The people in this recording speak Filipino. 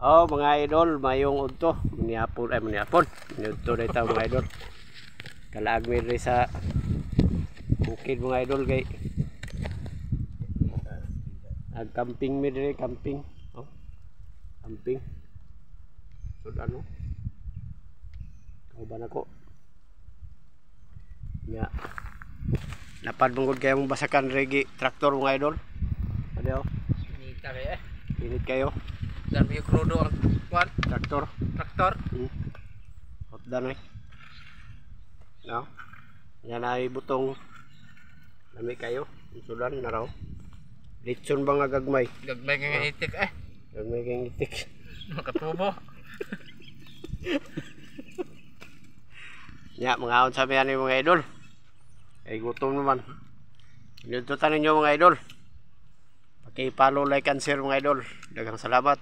Oh, mga idol, mayong udto. Manihapon ay manihapon. Minudto na itaw mga idol. Kalaag mi rin sa bukid mga idol kay nag-camping mi rin, camping. Oh. Camping. Sud ano? Kauban ako. Nya. Lapad mong kayo mong basakan regi traktor mga idol. Ano? Inita kayo eh. Init kayo. Dan may krudo ang kuwan. Traktor. Traktor. Hot dan eh. No? Yan ay butong lami kayo. Sudan na raw. Litson ba nga gagmay? Gagmay ka nga itik eh. Gagmay kang itik. Makatubo. Ya, mga on sabi yan mga idol. Ay gutom naman. Inututan ninyo mga idol. Paki-follow, like, and share mga idol. Daghang salamat.